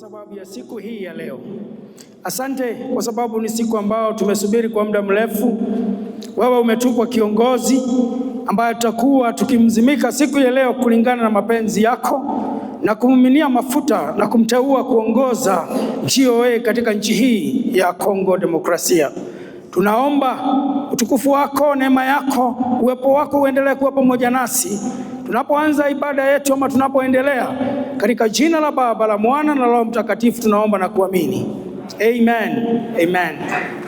sababu ya siku hii ya leo. Asante kwa sababu ni siku ambao tumesubiri kwa muda mrefu. Wewe umetupa kiongozi ambaye tutakuwa tukimzimika siku ya leo kulingana na mapenzi yako na kumiminia mafuta na kumteua kuongoza GOA katika nchi hii ya Kongo Demokrasia. Tunaomba utukufu wako, neema yako, uwepo wako uendelee kuwa pamoja nasi tunapoanza ibada yetu ama tunapoendelea. Katika jina la Baba, la Mwana na Roho Mtakatifu tunaomba na kuamini. Amen. Amen.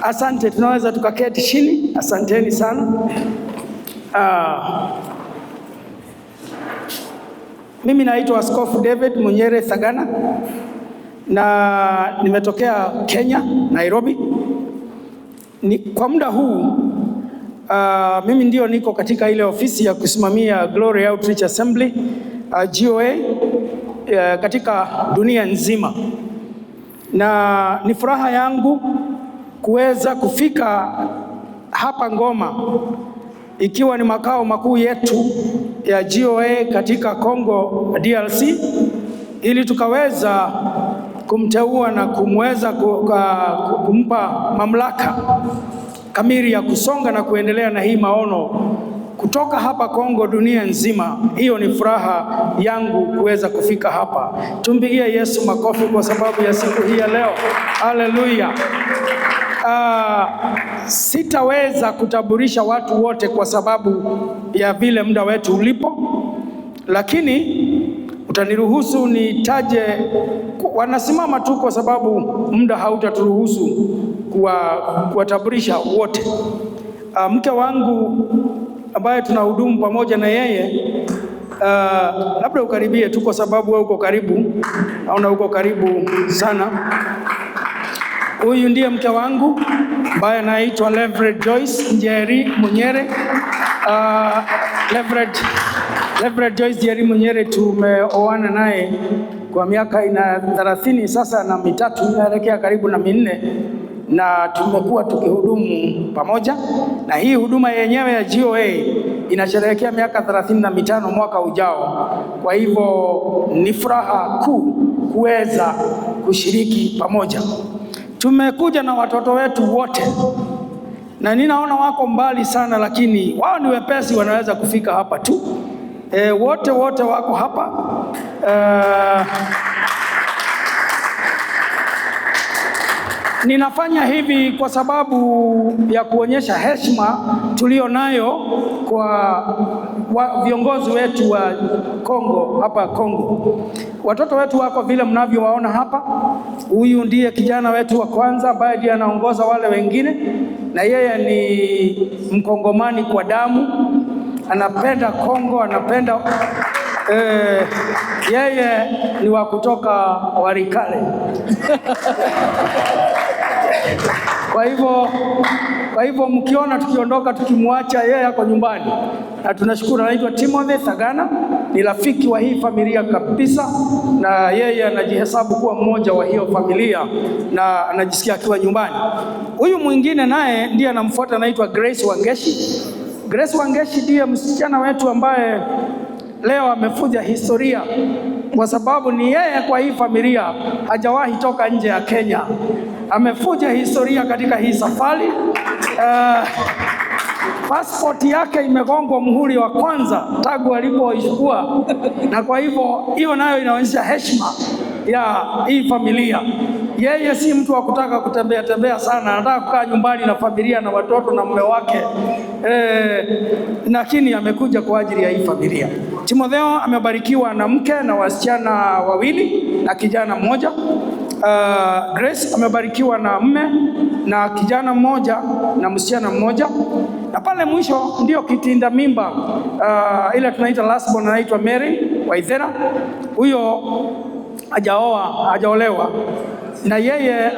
Asante, tunaweza tukaketi chini. Asanteni sana. Mimi naitwa Askofu David Munyere Thagana na nimetokea Kenya, Nairobi. Kwa muda huu mimi ndio niko katika ile ofisi ya kusimamia Glory Outreach Assembly GOA katika dunia nzima, na ni furaha yangu kuweza kufika hapa Ngoma, ikiwa ni makao makuu yetu ya GOA katika Kongo DRC, ili tukaweza kumteua na kumweza kumpa mamlaka kamili ya kusonga na kuendelea na hii maono kutoka hapa Kongo dunia nzima. Hiyo ni furaha yangu kuweza kufika hapa. Tumpigie Yesu makofi kwa sababu ya siku hii ya leo. Haleluya. Sitaweza kutaburisha watu wote kwa sababu ya vile muda wetu ulipo, lakini utaniruhusu nitaje, wanasimama tu kwa sababu muda hautaturuhusu kuwataburisha wote. Mke wangu ambaye tunahudumu pamoja na yeye, labda ukaribie tu kwa sababu wewe uko karibu, naona uko karibu sana. Huyu ndiye mke wangu ambaye anaitwa Reverend Joyce Njeri Munyere. Reverend Joyce Njeri Munyere tumeoana naye kwa miaka 30 sasa na mitatu, inaelekea karibu na 4, na tumekuwa tukihudumu pamoja, na hii huduma yenyewe ya GOA inasherehekea miaka 35 mwaka ujao. Kwa hivyo ni furaha kuu kuweza kushiriki pamoja. Tumekuja na watoto wetu wote, na ninaona wako mbali sana, lakini wao ni wepesi, wanaweza kufika hapa tu. Wote wako hapa. Ninafanya hivi kwa sababu ya kuonyesha heshima tulio nayo kwa viongozi wetu wa Kongo hapa Kongo. Watoto wetu wako vile mnavyowaona hapa. Huyu ndiye kijana wetu wa kwanza ambaye ndiye anaongoza wale wengine, na yeye ni Mkongomani kwa damu, anapenda Kongo, anapenda yeye ni wa kutoka Walikale. Kwa hivyo mkiona tukiondoka tukimwacha yeye yako nyumbani, na tunashukuru. Anaitwa Timothy Thagana, ni rafiki wa hii familia kabisa, na yeye anajihesabu kuwa mmoja wa hiyo familia na anajisikia akiwa nyumbani. Huyu mwingine naye ndiye anamfuata, anaitwa Grace Wangeshi. Grace Wangeshi ndiye msichana wetu ambaye leo amefuja historia, kwa sababu ni yeye kwa hii familia hajawahi toka nje ya Kenya. Amefuja historia katika hii safari. Passport yake imegongwa muhuri wa kwanza tangu alipoichukua, na kwa hivyo hiyo nayo inaonyesha heshima ya hii familia. Yeye si mtu wa kutaka kutembea sana, anataka kukaa nyumbani na familia na watoto na mume wake, lakini amekuja kwa ajili ya hii familia. Timotheo amebarikiwa na mke na wasichana 2 na kijana 1. Grace amebarikiwa na mume na kijana 1 na msichana 1, na pale mwisho ndio kitinda mimba ile tunaita last born, anaitwa Mary Waithera. Huyo hajaolewa, na yeye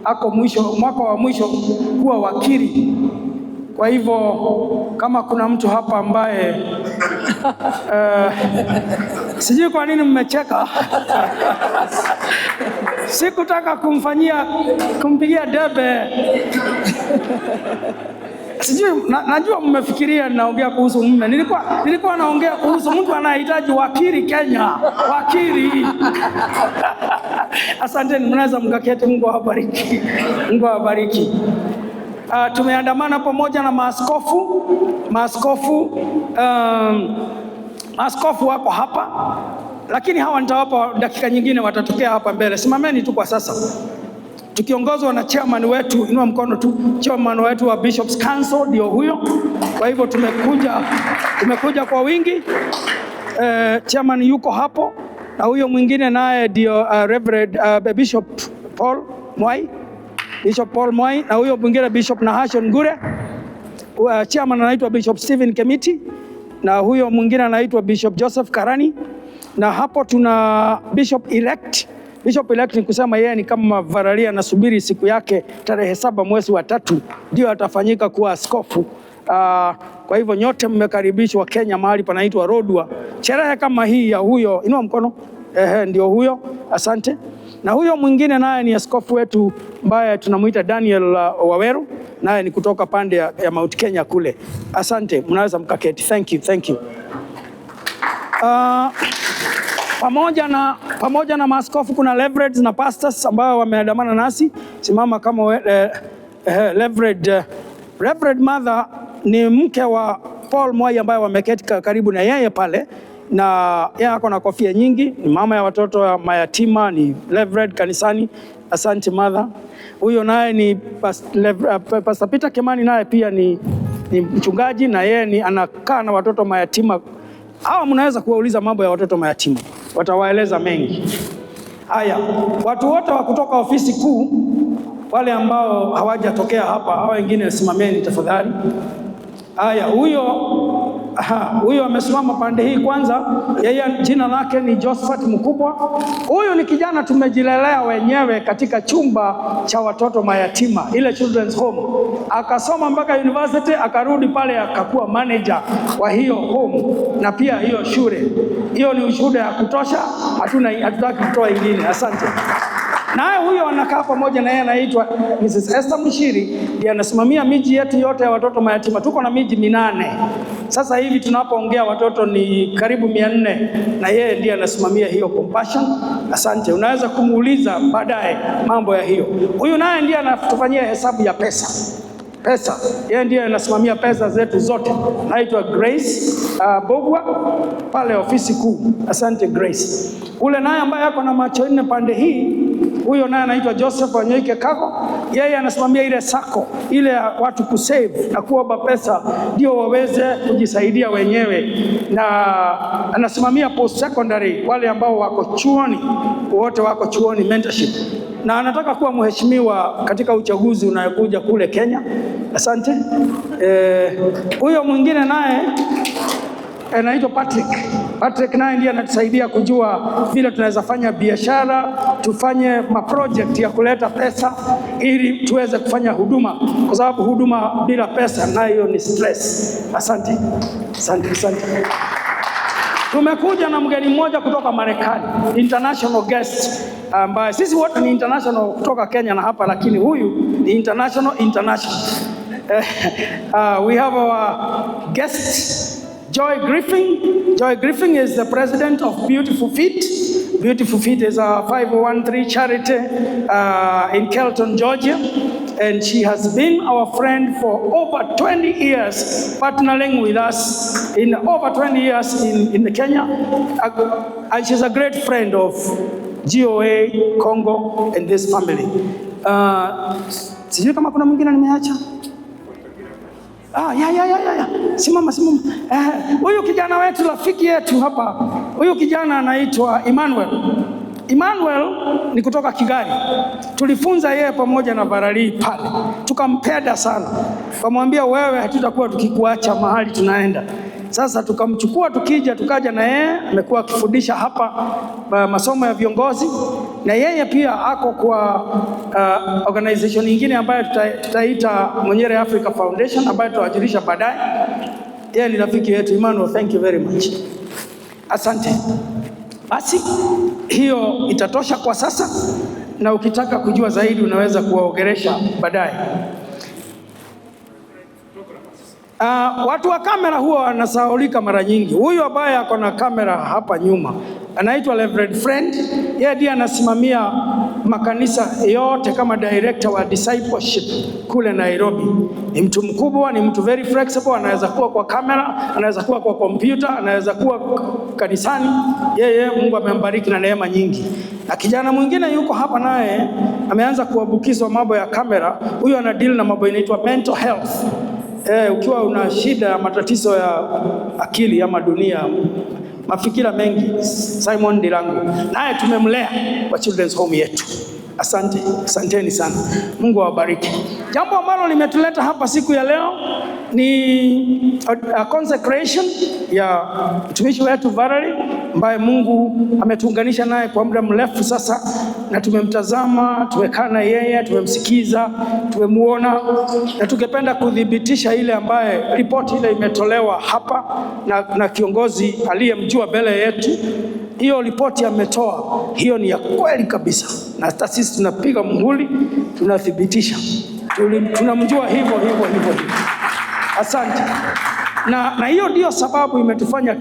ako mwisho, mwaka wa mwisho kuwa wakili. Kwa hivyo kama kuna mtu hapa ambaye sijui kwa nini mmecheka. Sikutaka kumpigia debe Sijui najua mmefikiria naongea kuhusu mume. Nilikuwa naongea kuhusu mtu anayehitaji wakili Kenya. Wakili. Asanteni, mnaweza mkaketi. Mungu awabariki. Mungu awabariki. Tumeandamana pamoja na maaskofu. Maaskofu wako hapa, lakini hawa nitawapa dakika nyingine, watatokea hapa mbele. Simameni tu kwa sasa. Tukiongozwa na chairman wetu, inua mkono tu, chairman wetu wa Bishops Council ndio huyo. Kwa hivyo tumekuja kwa wingi. Chairman yuko hapo, na huyo mwingine naye ndio Reverend Bishop Paul Mwai, na huyo mwingine Bishop Nahashon Gure. Chairman anaitwa Bishop Stephen Kemiti, na huyo mwingine anaitwa Bishop Joseph Karani, na hapo tuna Bishop elect. Bishop elect ni kusema yeye ni kama Varalia, anasubiri siku yake tarehe 7 mwezi wa 3 ndio atafanyika kuwa askofu. Kwa hivyo nyote mmekaribishwa Kenya, mahali panaitwa Rodwa. Sherehe kama hii ya huyo, inua mkono, ndio huyo, asante. Na huyo mwingine naye ni askofu wetu ambaye tunamuita Daniel Waweru, naye ni kutoka pande ya Mount Kenya kule. Asante, mnaweza mkaketi. Thank you. Pamoja na maaskofu kuna reverends na pastors ambao wameandamana nasi. Simama kama Reverend Mother ni mke wa Paul Mwai ambaye wameketi karibu na yeye pale, na yeye ako na kofia nyingi, ni mama ya watoto ya mayatima, ni Reverend kanisani. Asante Mother. Huyo naye ni Pastor Peter Kimani, naye pia ni mchungaji, na yeye ni anakaa na watoto mayatima. Hawa mnaweza kuwauliza mambo ya watoto mayatima, watawaeleza mengi. Haya, watu wote wa kutoka ofisi kuu, wale ambao hawajatokea hapa, hao wengine simameni tafadhali. Haya, huyo amesimama pande hii kwanza. Yeye jina lake ni Josephat Mkubwa. Huyu ni kijana tumejilelea wenyewe katika chumba cha watoto mayatima, ile children's home. Akasoma mpaka university, akarudi pale akakuwa manager wa hiyo home na pia hiyo shule. Hiyo ni ushuhuda ya kutosha, hatutaki kutoa ingine. Asante. Naye huyo anakaa pamoja na yeye, anaitwa Mrs. Esther Mushiri, ndiye anasimamia miji yetu yote ya watoto mayatima. Tuko na miji 8. Sasa hivi tunapoongea watoto ni karibu 400, na yeye ndiye anasimamia hiyo Compassion. Asante, unaweza kumuuliza baadaye mambo ya hiyo. Huyu naye ndiye anatufanyia hesabu ya pesa. Yeye ndiye anasimamia pesa zetu zote. Naitwa Grace Bogwa pale ofisi kuu. Asante Grace. Ule naye ambaye yako na macho 4 pande hii, huyo naye anaitwa Joseph Wanyoike Kago. Yeye anasimamia ile sako, ile watu kusave na kuomba pesa ndio waweze kujisaidia wenyewe, na anasimamia post secondary, wale ambao wako chuoni, wote wako chuoni, mentorship, na anataka kuwa mheshimiwa katika uchaguzi unayokuja kule Kenya. Asante. Huyo mwingine naye anaitwa Patrick naye ndiye anatusaidia kujua vile tunaweza fanya biashara, tufanye maproject ya kuleta pesa ili tuweze kufanya huduma, kwa sababu huduma bila pesa nayo ni stress. Asante. Tumekuja na mgeni mmoja kutoka Marekani, international guest, ambaye sisi wote ni international kutoka Kenya na hapa, lakini huyu ni international. We have our guest Joy Griffin. Joy Griffin is the president of Beautiful Feet. Beautiful Feet is a 501(c) charity in Kelton, Georgia. And she has been our friend for over 20 years, partnering with us in over 20 years in Kenya. And she's a great friend of GOA, Congo, and this family. Sijui kama kuna mwingine nimeacha. Simama. Huyu kijana wetu, rafiki yetu hapa, huyu kijana anaitwa Emmanuel ni kutoka Kigali. Tulifunza yeye pamoja na Barali pale, tukampenda sana, tukamwambia wewe hatutakuwa tukikuacha mahali tunaenda. Sasa tukamchukua tukaja na yeye, amekuwa akifundisha hapa masomo ya viongozi, na yeye pia ako kwa organization nyingine ambayo tutaita Mwenyere Africa Foundation, ambayo tutawajulisha baadaye. Yeye ni rafiki yetu. Emmanuel, thank you very much. Asante. Basi hiyo itatosha kwa sasa, na ukitaka kujua zaidi unaweza kuwaongelesha baadaye. Watu wa kamera huwa wanasahaulika mara nyingi. Huyu ambaye ako na kamera hapa nyuma anaitwa Reverend Friend. Yeye ndiye anasimamia makanisa yote kama director wa discipleship kule Nairobi. Ni mtu mkubwa, ni mtu very flexible, anaweza kuwa kwa kamera, anaweza kuwa kwa kompyuta, anaweza kuwa kanisani. Yeye Mungu amembariki na neema nyingi. Na kijana mwingine yuko hapa naye ameanza kuambukizwa mambo ya kamera. Huyu ana deal na mambo inaitwa mental health. Ukiwa una shida, matatizo ya akili ama dunia, mafikira mengi, Simon Dirango naye tumemlea kwa children's home yetu. Asanteni sana. Mungu awabariki. Jambo ambalo limetuleta hapa siku ya leo ni a consecration ya mtumishi wetu Valerie, ambaye Mungu ametuunganisha naye kwa muda mrefu sasa, na tumemtazama, tumekaa na yeye, tumemsikiza, tumemuona, na tungependa kudhibitisha ile ambaye ripoti ile imetolewa hapa na kiongozi aliyemjua mbele yetu. Hiyo ripoti ametoa, hiyo ni ya kweli kabisa, na hata sisi tunapiga muhuri, tunathibitisha, tunamjua hivyo. Asante. Na hiyo ndio sababu imetufanya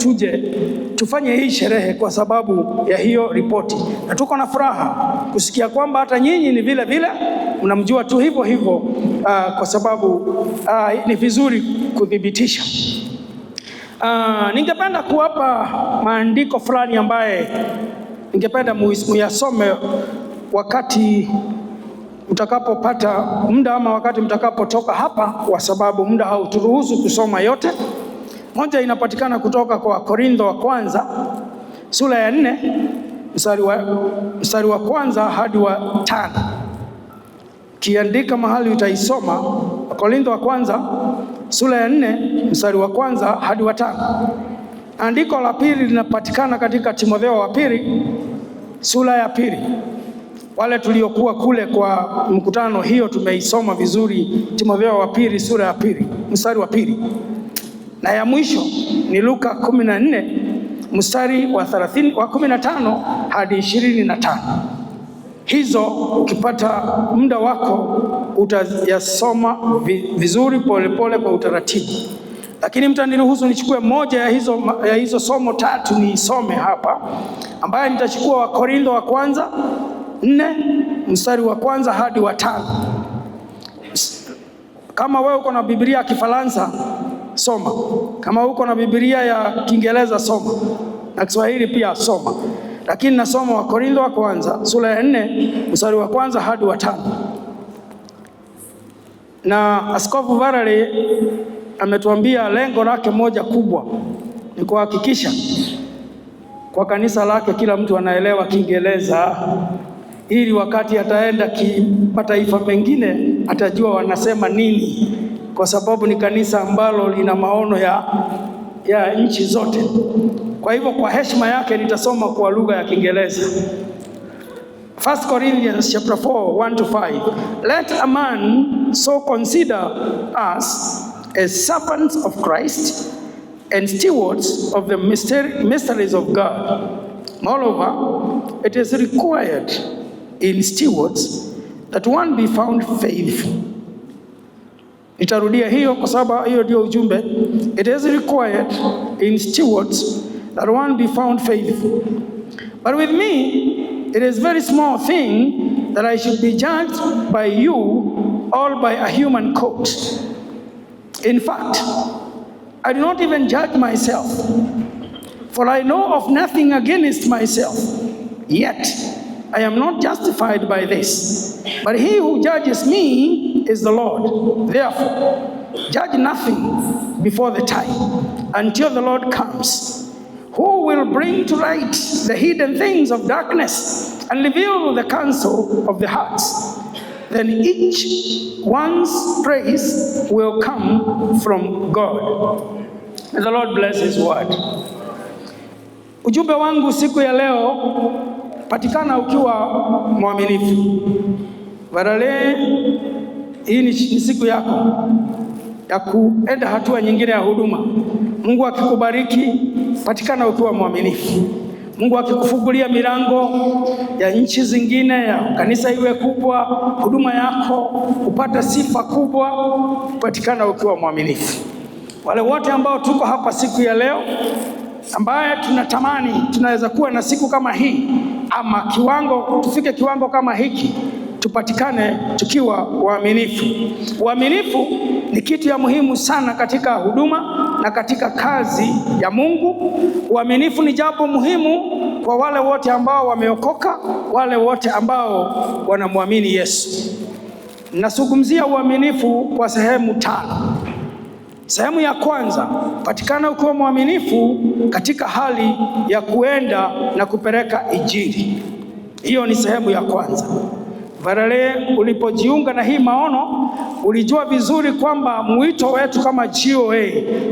tufanye hii sherehe, kwa sababu ya hiyo ripoti, na tuko na furaha kusikia kwamba hata nyinyi ni vile vile mnamjua tu hivyo, kwa sababu ni vizuri kudhibitisha. Ningependa kuwapa maandiko fulani ambaye ningependa muyasome wakati mtakapopata muda ama wakati mtakapotoka hapa, kwa sababu muda hauturuhusu kusoma yote. Moja inapatikana kutoka kwa Korintho wa kwanza sura ya 4 mstari wa kwanza hadi wa 5. Kiandika mahali utaisoma. Korintho wa kwanza sura ya 4 mstari wa kwanza hadi wa 5. Andiko la pili linapatikana katika Timotheo wa pili sura ya 2. Wale tuliokuwa kule kwa mkutano hiyo tumeisoma vizuri, Timotheo wa pili sura ya 2 mstari wa 2. Na ya mwisho ni Luka 14 mstari wa 15 hadi 25. Hizo ukipata muda wako utayasoma vizuri polepole kwa utaratibu. Lakini mtaniruhusu nichukue moja ya hizo somo 3 niisome hapa, ambaye nitachukua wa Korintho wa kwanza 4 mstari wa kwanza hadi wa 5. Kama wewe uko na Biblia ya Kifaransa soma, kama uko na Biblia ya Kiingereza soma, na Kiswahili pia soma. Lakini nasoma wa Korintho wa kwanza sura ya 4 mstari wa kwanza hadi wa 5. Na Askofu Valerie ametuambia lengo lake moja kubwa ni kuhakikisha kwa kanisa lake kila mtu anaelewa Kiingereza, ili wakati ataenda mataifa mengine atajua wanasema nini, kwa sababu ni kanisa ambalo lina maono ya nchi zote. Kwa hivyo kwa heshima yake nitasoma kwa lugha ya Kiingereza. 1 Corinthians chapter 4 1-5. Let a man so consider us as servants of Christ and stewards of the mysteries of God. Moreover, it is required in stewards that one be found faithful. Nitarudia hiyo kwa sababu hiyo ndio ujumbe. It is required in stewards that one be found faithful. But with me, it is very small thing that I should be judged by you all by a human court. In fact, I do not even judge myself, for I know of nothing against myself. Yet I am not justified by this, but he who judges me is the Lord. Therefore, judge nothing before the time, until the Lord comes, who will bring to light the hidden things of darkness and reveal the counsel of the hearts. Then each one's praise will come from God. May the Lord bless his word. Ujumbe wangu siku ya leo, patikana ukiwa mwaminifu. Valerie, hii ni siku yako ya kuenda hatua nyingine ya huduma. Mungu akikubariki, patikana ukiwa mwaminifu. Mungu akikufungulia milango ya nchi zingine, ya kanisa iwe kubwa, huduma yako upata sifa kubwa, patikana ukiwa mwaminifu. Wale wote ambao tuko hapa siku ya leo, ambaye tunatamani tunaweza kuwa na siku kama hii, ama tufike kiwango kama hiki, tupatikane tukiwa waaminifu. Uaminifu ni kitu ya muhimu sana katika huduma na katika kazi ya Mungu. Uaminifu ni jambo muhimu kwa wale wote ambao wameokoka, wale wote ambao wanamwamini Yesu. Nazungumzia uaminifu kwa sehemu 5. Sehemu ya kwanza, patikana ukiwa mwaminifu katika hali ya kuenda na kupeleka Injili. Hiyo ni sehemu ya kwanza. Varale, ulipojiunga na hii maono, ulijua vizuri kwamba mwito wetu kama GOA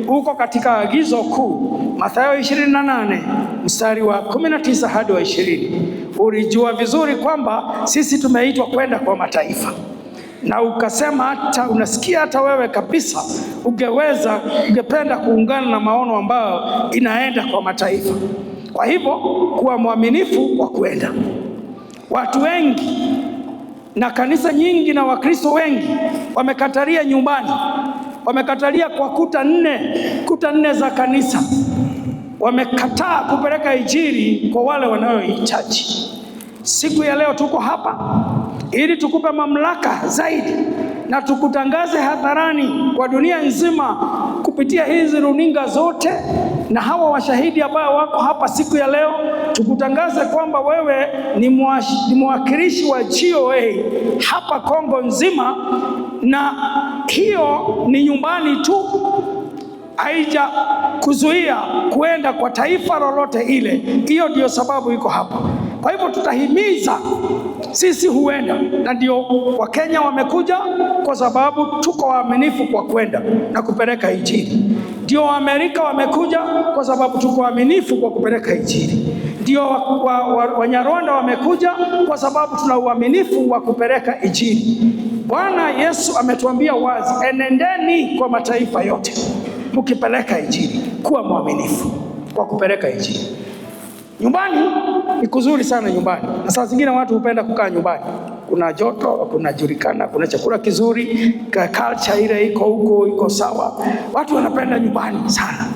uko katika agizo kuu, Mathayo 28 mstari wa 19 hadi wa 20. Ulijua vizuri kwamba sisi tumeitwa kwenda kwa mataifa, na ukasema hata unasikia hata wewe kabisa ungependa kuungana na maono ambayo inaenda kwa mataifa. Kwa hivyo kuwa mwaminifu kwa kwenda. Watu wengi na kanisa nyingi na Wakristo wengi wamekatalia nyumbani, wamekatalia kwa kuta nne za kanisa. Wamekataa kupeleka Injili kwa wale wanaohitaji. Siku ya leo tuko hapa ili tukupe mamlaka zaidi na tukutangaze hadharani kwa dunia nzima kupitia hizi runinga zote na hawa washahidi ambao wako hapa siku ya leo. Tukutangaze kwamba wewe ni mwakilishi wa GOA hapa Kongo nzima, na hiyo ni nyumbani tu, haija kuzuia kuenda kwa taifa lolote ile. Hiyo ndio sababu iko hapa. Kwa hivyo tutahimiza sisi huenda, na ndio Wakenya wamekuja kwa sababu tuko waaminifu kwa kwenda na kupeleka Injili. Ndio Waamerika wamekuja kwa sababu tuko waaminifu kwa kupeleka Injili. Ndio Wanyarwanda wamekuja kwa sababu tuna uaminifu wa kupeleka Injili. Bwana Yesu ametuambia wazi, enendeni kwa mataifa yote mkipeleka Injili. Kuwa mwaminifu kwa kupeleka Injili. Nyumbani ni kuzuri sana nyumbani, na saa zingine watu hupenda kukaa nyumbani. Kuna joto, kunajulikana, kuna chakula kizuri, culture ile iko huko iko sawa. Watu wanapenda nyumbani sana.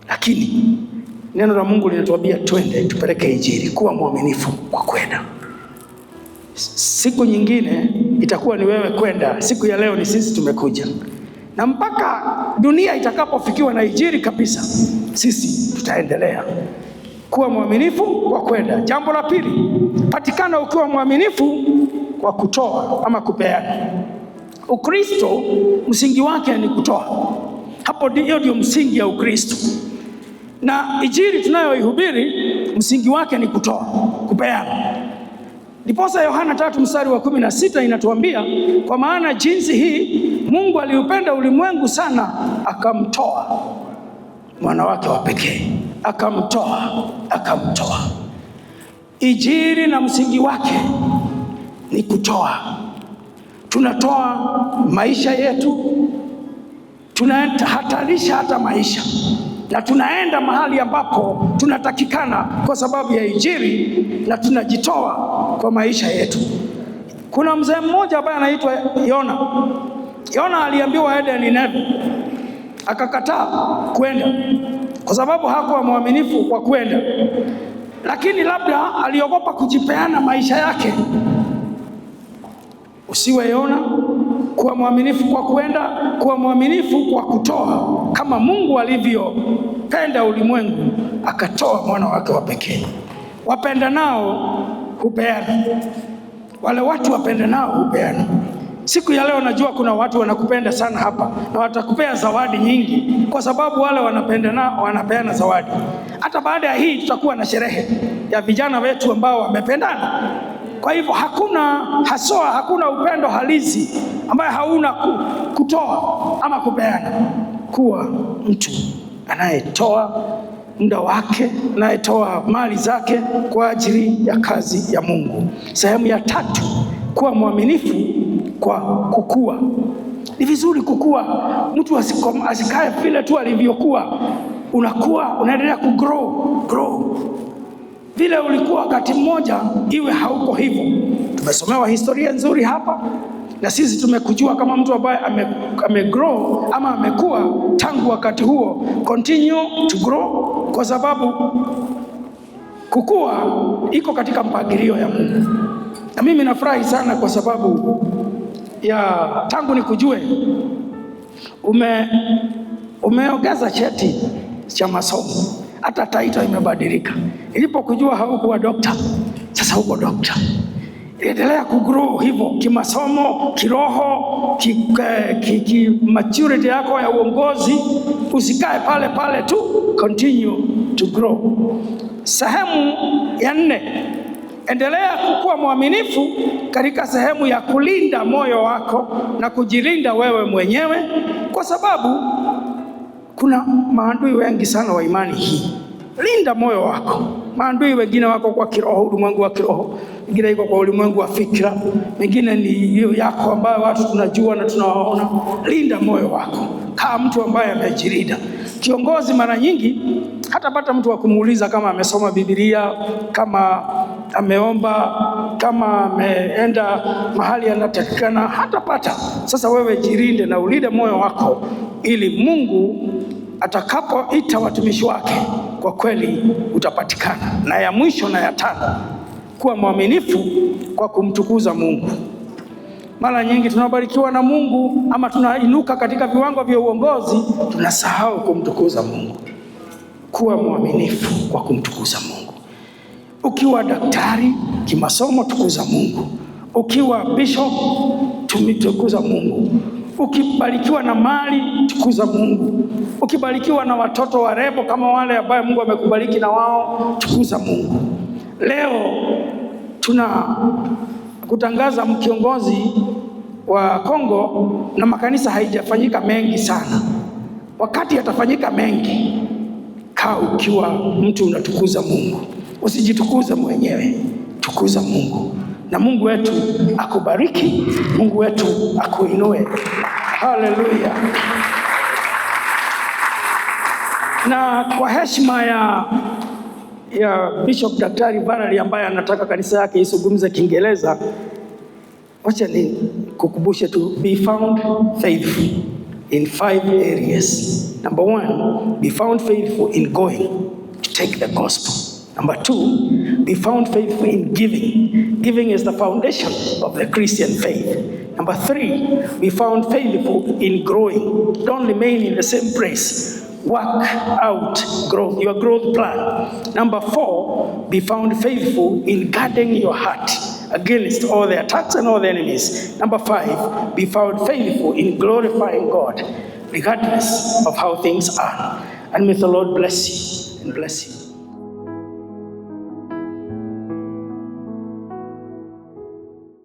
Lakini neno la Mungu linatuambia twende tupeleke Injili. Kuwa mwaminifu kwa kwenda. Siku nyingine itakuwa ni wewe kwenda, siku ya leo ni sisi tumekuja. Na mpaka dunia itakapofikiwa na Injili kabisa, sisi tutaendelea kuwa mwaminifu kwa kwenda. Jambo la pili, patikana ukiwa mwaminifu kwa kutoa ama kupeana. Ukristo msingi wake ni kutoa. Hapo ndio msingi ya Ukristo. Na Injili tunayoihubiri msingi wake ni kutoa, kupeana. Ndiposa Yohana 3 mstari wa 16 inatuambia, kwa maana jinsi hii Mungu aliupenda ulimwengu sana akamtoa mwana wake wa pekee. Akamtoa. Injili na msingi wake ni kutoa. Tunatoa maisha yetu, tunahatarisha hata maisha, na tunaenda mahali ambapo tunatakikana kwa sababu ya Injili, na tunajitoa kwa maisha yetu. Kuna mzee mmoja ambaye anaitwa Yona. Yona aliambiwa aende Nineve, akakataa kwenda kwa sababu hakuwa mwaminifu kwa kwenda. Lakini labda aliogopa kujipeana maisha yake. Usiwe Yona, kuwa mwaminifu kwa kwenda, kuwa mwaminifu kwa kutoa. Kama Mungu alivyopenda ulimwengu akatoa mwana wake wa pekee. Wapenda nao hupeana. Wale watu wapenda nao hupeana. Siku ya leo najua kuna watu wanakupenda sana hapa na watakupea zawadi nyingi, kwa sababu wale wanapenda nao wanapeana zawadi. Hata baada ya hii tutakuwa na sherehe ya vijana wetu ambao wamependana. Kwa hivyo hakuna upendo halisi ambaye hauna kutoa ama kupeana. Kuwa mtu anayetoa muda wake, anayetoa mali zake kwa ajili ya kazi ya Mungu. Sehemu ya 3, kuwa mwaminifu kwa kukua. Ni vizuri kukua. Mtu asikae vile tu alivyokuwa. Unakuwa, unaendelea grow. Vile ulikuwa wakati mmoja, iwe hauko hivyo. Tumesomewa historia nzuri hapa, na sisi tumekujua kama mtu ambaye amegrow ama amekuwa tangu wakati huo. Continue to grow, kwa sababu kukua iko katika mpangilio ya Mungu. Na mimi nafurahi sana kwa sababu ya tangu nikujue umeongeza cheti cha masomo, hata title imebadilika. Nilipokujua haukuwa doctor, sasa uko doctor. Endelea kugrow hivyo kimasomo, kiroho, maturity yako ya uongozi. Usikae pale pale tu, continue to grow. Sehemu ya 4, endelea kukuwa mwaminifu katika sehemu ya kulinda moyo wako na kujilinda wewe mwenyewe, kwa sababu kuna maadui wengi sana wa imani hii. Linda moyo wako. Maadui wengine wako kwa kiroho, ulimwengu wa kiroho, wengine iko kwa ulimwengu wa fikra, wengine ni hiyo yako ambayo watu tunajua na tunawaona. Linda moyo wako kama mtu ambaye amejilinda. Kiongozi mara nyingi hatapata mtu wa kumuuliza kama amesoma Biblia, kama ameomba, kama ameenda mahali anatakikana, hatapata. Sasa wewe jirinde na ulinde moyo wako, ili Mungu atakapoita watumishi wake kwa kweli utapatikana. Na ya mwisho na ya 5, kuwa mwaminifu kwa kumtukuza Mungu. Mara nyingi tunabarikiwa na Mungu ama tunainuka katika viwango vya uongozi, tunasahau kumtukuza Mungu. Kuwa mwaminifu kwa kumtukuza Mungu. Ukiwa daktari kimasomo, tukuza Mungu. Ukiwa bishop, tumtukuza Mungu. Ukibarikiwa na mali, tukuza Mungu. Ukibarikiwa na watoto warembo kama wale ambao Mungu amekubariki na wao, tukuza Mungu. Leo tuna kutangaza kiongozi wa Kongo na makanisa haijafanyika mengi sana. Wakati yatafanyika mengi, kaa ukiwa mtu unatukuza Mungu. Usijitukuze mwenyewe, tukuza Mungu. Na Mungu wetu akubariki, Mungu wetu akuinue. Haleluya. Na kwa heshima ya Bishop Daktari Valerie ambaye anataka kanisa yake isungumze Kiingereza, wacha ni kukumbushe tu, be found faithful in 5 areas. Number 1, be found faithful in going to take the gospel. Number 2, be found faithful in giving. Giving is the foundation of the Christian faith. Number 3, be found faithful in growing. Don't remain in the same place. Work out growth, your growth plan. Number 4, be found faithful in guarding your heart against all the attacks and all the enemies. Number 5, be found faithful in glorifying God, regardless of how things are. And may the Lord bless you and bless you.